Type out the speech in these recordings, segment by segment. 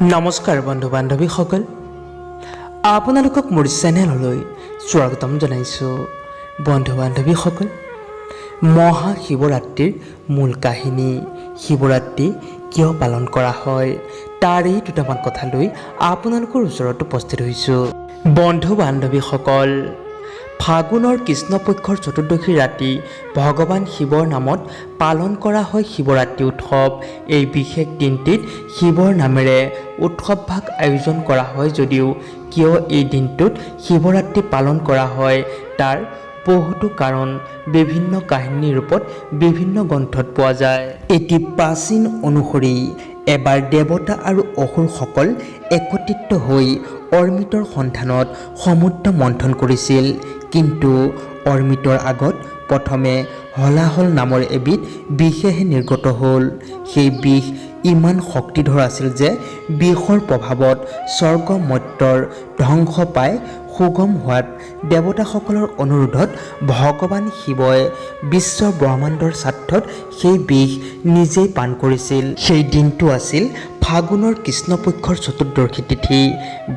নমস্কাৰ বন্ধু বান্ধৱীসকল, আপোনালোকক মোৰ চেনেললৈ স্বাগতম জনাইছোঁ। বন্ধু বান্ধৱীসকল, মহাশিৱৰাত্ৰিৰ মূল কাহিনী, শিৱৰাত্ৰি কিয় পালন কৰা হয় তাৰে দুটামান কথা লৈ আপোনালোকৰ ওচৰত উপস্থিত হৈছোঁ। বন্ধু বান্ধৱীসকল, ফাগুনৰ কৃষ্ণপক্ষৰ চতুৰ্দশী ৰাতি ভগৱান শিৱৰ নামত পালন কৰা হয় শিৱৰাত্ৰি উৎসৱ। এই বিশেষ দিনটিত শিৱৰ নামেৰে উৎসৱভাগ আয়োজন কৰা হয় যদিও কিয় এই দিনটোত শিৱৰাত্ৰি পালন কৰা হয় তাৰ বহুতো কাৰণ বিভিন্ন কাহিনীৰ ৰূপত বিভিন্ন গ্ৰন্থত পোৱা যায়। এটি প্ৰাচীন অনুসৰি এবাৰ দেৱতা আৰু অসুৰসকল একত্ৰিত হৈ অৰ্মিতৰ সন্ধানত সমুদ্ৰ মন্থন কৰিছিল। কিন্তু অৰ্মিতৰ আগত প্ৰথমে হলাহল নামৰ এবিধ বিষেহে নিৰ্গত হ'ল। সেই বিষ ইমান শক্তিধৰ আছিল যে বিষৰ প্ৰভাৱত স্বৰ্গ মৰ্ত্যৰ ধ্বংস পাই সুগম হোৱাত দেৱতাসকলৰ অনুৰোধত ভগৱান শিৱই বিশ্ব ব্ৰহ্মাণ্ডৰ স্বাৰ্থত সেই বিষ নিজেই পান কৰিছিল। সেই দিনটো আছিল ফাগুনৰ কৃষ্ণপক্ষৰ চতুৰ্দশী তিথি।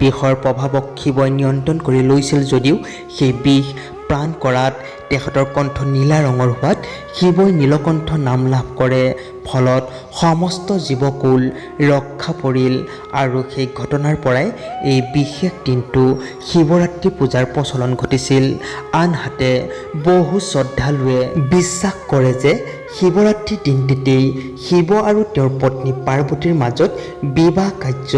বিষৰ প্ৰভাৱক শিৱই নিয়ন্ত্ৰণ কৰি লৈছিল যদিও সেই বিষ প্ৰাণ কৰাত তেখেতৰ কণ্ঠ নীলা ৰঙৰ হোৱাত শিৱই নীলকণ্ঠ নাম লাভ কৰে। ফলত সমস্ত জীৱকুল ৰক্ষা পৰিল আৰু সেই ঘটনাৰ পৰাই এই বিশেষ দিনটো শিৱৰাত্ৰি পূজাৰ প্ৰচলন ঘটিছিল। আনহাতে বহু শ্ৰদ্ধালুৱে বিশ্বাস কৰে যে শিৱৰাত্ৰি দিনটিতেই শিৱ আৰু তেওঁৰ পত্নী পাৰ্বতীৰ মাজত বিবাহ কাৰ্য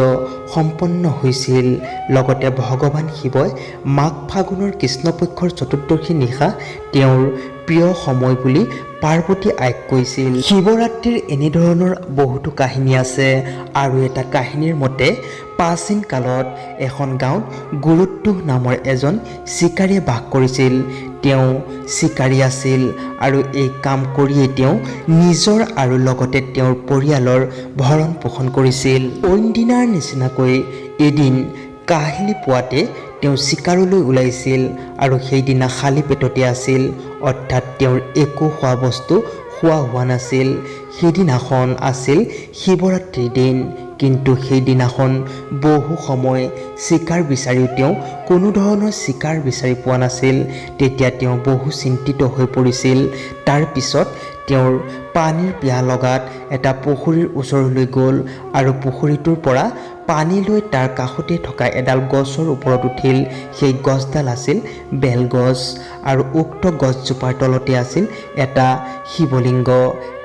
সম্পন্ন হৈছিল। লগতে ভগৱান শিৱই মাঘ ফাগুনৰ কৃষ্ণপক্ষৰ চতুৰ্দশী নিশা তেওঁৰ প্ৰিয় সময় বুলি পাৰ্বতী আইক কৈছিল। শিৱৰাত্ৰিৰ এনেধৰণৰ বহুতো কাহিনী আছে। আৰু এটা কাহিনীৰ মতে প্ৰাচীন কালত এখন গাঁৱত গুৰুত্তোষ নামৰ এজন চিকাৰীয়ে বাস কৰিছিল। তেওঁ চিকাৰী আছিল আৰু এই কাম কৰিয়েই তেওঁ নিজৰ আৰু লগতে তেওঁৰ পৰিয়ালৰ ভৰণ পোষণ কৰিছিল। অইন দিনাৰ নিচিনাকৈ এদিন কাহিলী পুৱাতে তেওঁ চিকাৰলৈ ওলাইছিল আৰু সেইদিনা খালী পেটতে আছিল, অৰ্থাৎ তেওঁৰ একো খোৱা বস্তু খোৱা হোৱা নাছিল। সেইদিনাখন আছিল শিৱৰাত্ৰিৰ দিন। কিন্তু সেইদিনাখন বহু সময় চিকাৰ বিচাৰিও তেওঁ কোনো ধৰণৰ চিকাৰ বিচাৰি পোৱা নাছিল। তেতিয়া তেওঁ বহু চিন্তিত হৈ পৰিছিল। তাৰ পিছত তেওঁৰ পানীৰ পিয়াহ লগাত এটা পুখুৰীৰ ওচৰলৈ গ'ল আৰু পুখুৰীটোৰ পৰা পানী লৈ তাৰ কাষতে থকা এডাল গছৰ ওপৰত উঠিল। সেই গছডাল আছিল বেলগছ আৰু উক্ত গছজোপাৰ তলতে আছিল এটা শিৱলিংগ।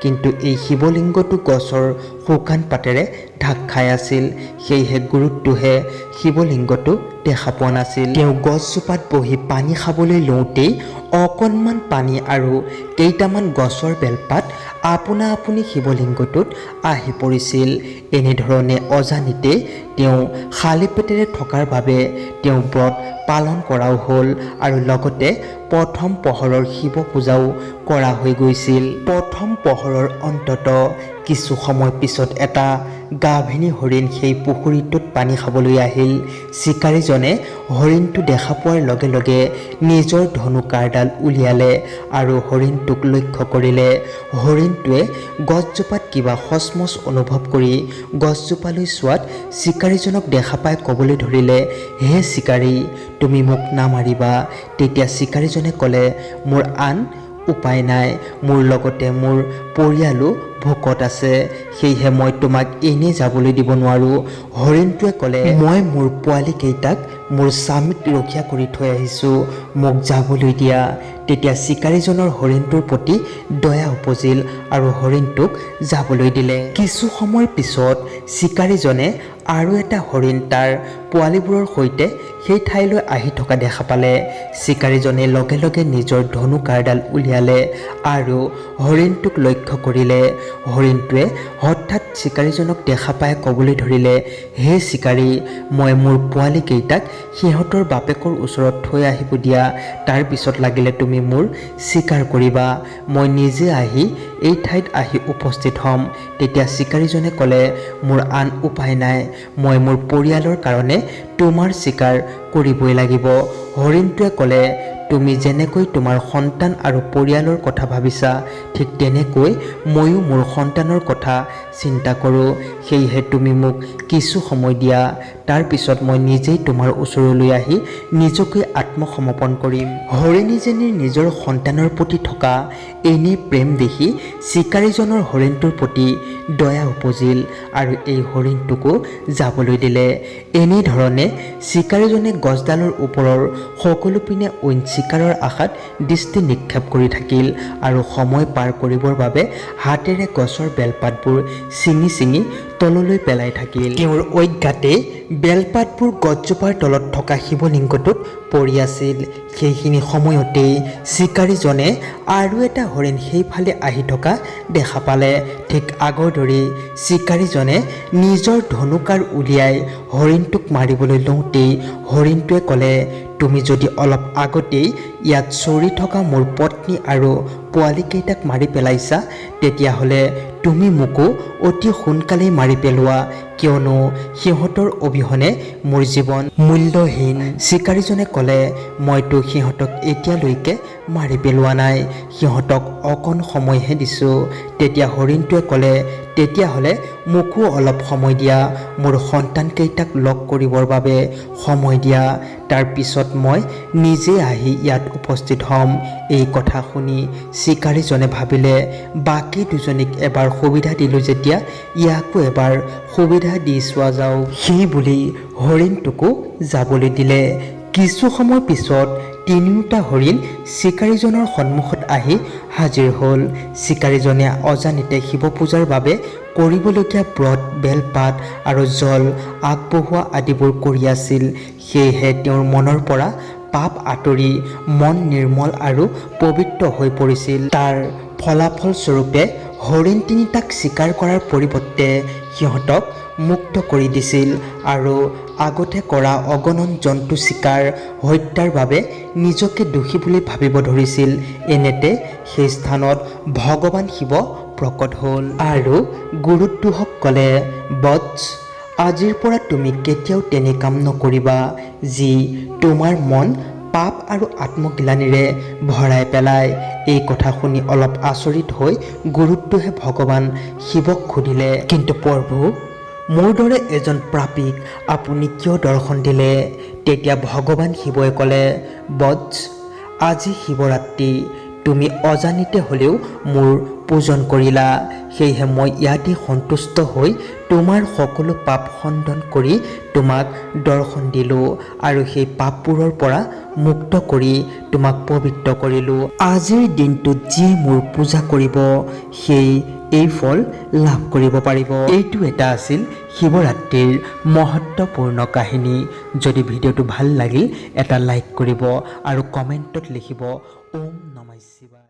কিন্তু এই শিৱলিংগটো গছৰ শুকান পাতেৰে ঢাক খাই আছিল, সেয়েহে গুৰুত্বহে শিৱলিংগটো দেখা পোৱা নাছিল। তেওঁ গছজোপাত বহি পানী খাবলৈ লওঁতেই অকণমান পানী আৰু কেইটামান গছৰ বেলপাত আপোনা আপুনি শিৱলিংগটোত আহি পৰিছিল। এনেধৰণে অজানিতে তেওঁ খালী পেটেৰে থকাৰ বাবে তেওঁ ব্ৰত পালন কৰাও হ'ল আৰু লগতে প্ৰথম পহৰৰ শিৱ পূজাও কৰা হৈ গৈছিল। প্ৰথম পহৰৰ অন্তত কিছু সময় পিছত এটা গাভিনী হৰিণ সেই পুখুৰীটোত পানী খাবলৈ আহিল। চিকাৰীজনে হৰিণটো দেখা পোৱাৰ লগে লগে নিজৰ ধনু কাঁড়ডাল উলিয়ালে আৰু হৰিণটোক লক্ষ্য কৰিলে। হৰিণটোৱে গছজোপাত কিবা সচমচ অনুভৱ কৰি গছজোপালৈ চোৱাত চিকাৰীজনক দেখা পাই ক'বলৈ ধৰিলে, হে চিকাৰী, তুমি মোক নামাৰিবা। তেতিয়া চিকাৰীজনে ক'লে, মোৰ আন উপায় নাই, মোৰ লগতে মোৰ পৰিয়ালো ভোকত আছে, সেয়েহে মই তোমাক এনেই যাবলৈ দিব নোৱাৰোঁ। হৰিণটোৱে ক'লে, মই মোৰ পোৱালীকেইটাক মোৰ স্বামীক ৰক্ষা কৰি থৈ আহিছোঁ, মোক যাবলৈ দিয়া। তেতিয়া চিকাৰীজনৰ হৰিণটোৰ প্ৰতি দয়া উপজিল আৰু হৰিণটোক যাবলৈ দিলে। কিছু সময়ৰ পিছত চিকাৰীজনে আৰু এটা হৰিণ তাৰ পোৱালীবোৰৰ সৈতে সেই ঠাইলৈ আহি থকা দেখা পালে। চিকাৰীজনে লগে লগে নিজৰ ধনু কাঁড়ডাল উলিয়ালে আৰু হৰিণটোক লক্ষ্য কৰিলে। হৰিণটোৱে হঠাৎ চিকাৰীজনক দেখা পাই ক'বলৈ ধৰিলে, হে চিকাৰী, মই মোৰ পোৱালীকেইটাক সিহঁতৰ বাপেকৰ ওচৰত থৈ আহিব দিয়া, তাৰ পিছত লাগিলে তুমি মোৰ চিকাৰ কৰিবা, মই নিজে আহি এই ঠাইত আহি উপস্থিত হ'ম। তেতিয়া চিকাৰীজনে ক'লে, মোৰ আন উপায় নাই, মই মোৰ পৰিয়ালৰ কাৰণে তোমাৰ চিকাৰ কৰিবই লাগিব। হৰিণটোৱে ক'লে, তুমি যেনেকৈ তোমাৰ সন্তান আৰু পৰিয়ালৰ কথা ভাবিছা ঠিক তেনেকৈ ময়ো মোৰ সন্তানৰ কথা চিন্তা কৰোঁ। সেয়েহে তুমি মোক কিছু সময় দিয়া, তাৰ পিছত মই নিজেই তোমাৰ ওচৰলৈ আহি নিজকে আত্মসমৰ্পণ কৰিম। হৰিণীজনীৰ নিজৰ সন্তানৰ প্ৰতি থকা এনে প্ৰেম দেখি চিকাৰীজনৰ হৰিণটোৰ প্ৰতি দয়া উপজিল আৰু এই হৰিণটোকো যাবলৈ দিলে। এনেধৰণে চিকাৰীজনে গছডালৰ ওপৰৰ সকলো পিনে অইন চিকাৰৰ আশাত দৃষ্টি নিক্ষেপ কৰি থাকিল আৰু সময় পাৰ কৰিবৰ বাবে হাতেৰে গছৰ বেলপাতবোৰ ছিঙি ছিঙি তললৈ পেলাই থাকিল। তেওঁৰ অজ্ঞাতে বেলপাতবোৰ গছজোপাৰ তলত থকা শিৱলিংগটোত পৰি আছিল। সেইখিনি সময়তেই চিকাৰীজনে আৰু এটা হৰিণ সেইফালে আহি থকা দেখা পালে। ঠিক আগৰ দৰেই চিকাৰীজনে নিজৰ ধনুকাঁড় উলিয়াই হৰিণটোক মাৰিবলৈ লওঁতেই হৰিণটোৱে ক'লে, তুমি যদি অলপ আগতেই ইয়াত চৰি থকা মোৰ পত্নী আৰু পোৱালীকেইটাক মাৰি পেলাইছা, তেতিয়াহ'লে তুমি মোকো অতি সোনকালেই মাৰি পেলোৱা, কিয়নো সিহঁতৰ অবিহনে মোৰ জীৱন মূল্যহীন। চিকাৰীজনে ক'লে, মইতো সিহঁতক এতিয়ালৈকে মাৰি পেলোৱা নাই, সিহঁতক অকণ সময়হে দিছোঁ। তেতিয়া হৰিণটোৱে ক'লে, তেতিয়াহ'লে মোকো অলপ সময় দিয়া, মোৰ সন্তানকেইটাক লগ কৰিবৰ বাবে সময় দিয়া, তাৰ পিছত মই নিজে আহি ইয়াত উপস্থিত হ'ম। এই কথা শুনি চিকাৰীজনে ভাবিলে, বাকী দুজনীক এবাৰ সুবিধা দিলোঁ যেতিয়া ইয়াকো এবাৰ সুবিধা দি চোৱা যাওক। সেই বুলি হৰিণটোকো যাবলৈ দিলে। কিছু সময় পিছত তিনিওটা হৰিণ চিকাৰীজনৰ সন্মুখত আহি হাজিৰ হ'ল। চিকাৰীজনে অজানিতে শিৱ পূজাৰ বাবে কৰিবলগীয়া ব্ৰত, বেলপাত আৰু জল আগবঢ়োৱা আদিবোৰ কৰি আছিল। সেয়েহে তেওঁৰ মনৰ পৰা পাপ আঁতৰি মন নিৰ্মল আৰু পবিত্ৰ হৈ পৰিছিল। তাৰ ফলাফলস্বৰূপে হৰিণ তিনিটাক চিকাৰ কৰাৰ পৰিৱৰ্তে সিহঁতক মুক্ত কৰি দিছিল আৰু আগতে কৰা অগণন জন্তু চিকাৰ, হত্যাৰ বাবে নিজকে দোষী বুলি ভাবিব ধৰিছিল। এনেতে সেই স্থানত ভগৱান শিৱ প্ৰকট হ'ল আৰু গুৰুদ্ৰোহক ক'লে, বৎস, আজিৰ পৰা তুমি কেতিয়াও তেনে কাম নকৰিবা যি তোমাৰ মন পাপ আৰু আত্মগ্লানিৰে ভৰাই পেলায়। এই কথা শুনি অলপ আচৰিত হৈ গুৰুদ্ৰোহে ভগৱান শিৱক সুধিলে, কিন্তু প্ৰভু, মোৰ দৰে এজন পাপীক আপুনি কিয় দৰ্শন দিলে? তেতিয়া ভগৱান শিৱই ক'লে, বৎস, আজি শিৱৰাত্ৰি, তুমি অজানিতে হ'লেও মোৰ পূজন কৰিলা, সেয়েহে মই ইয়াতে সন্তুষ্ট হৈ তোমাৰ সকলো পাপ খণ্ডন কৰি তোমাক দৰ্শন দিলোঁ আৰু সেই পাপবোৰৰ পৰা মুক্ত কৰি তোমাক পবিত্ৰ কৰিলোঁ। আজিৰ দিনটোত যিয়ে মোৰ পূজা কৰিব সেই এই ফল লাভ কৰিব পাৰিব। এইটো এটা আছিল শিৱৰাত্ৰিৰ মহত্বপূৰ্ণ কাহিনী। যদি ভিডিঅ'টো ভাল লাগিল এটা লাইক কৰিব আৰু কমেণ্টত লিখিব ওম নমঃ শিৱায়।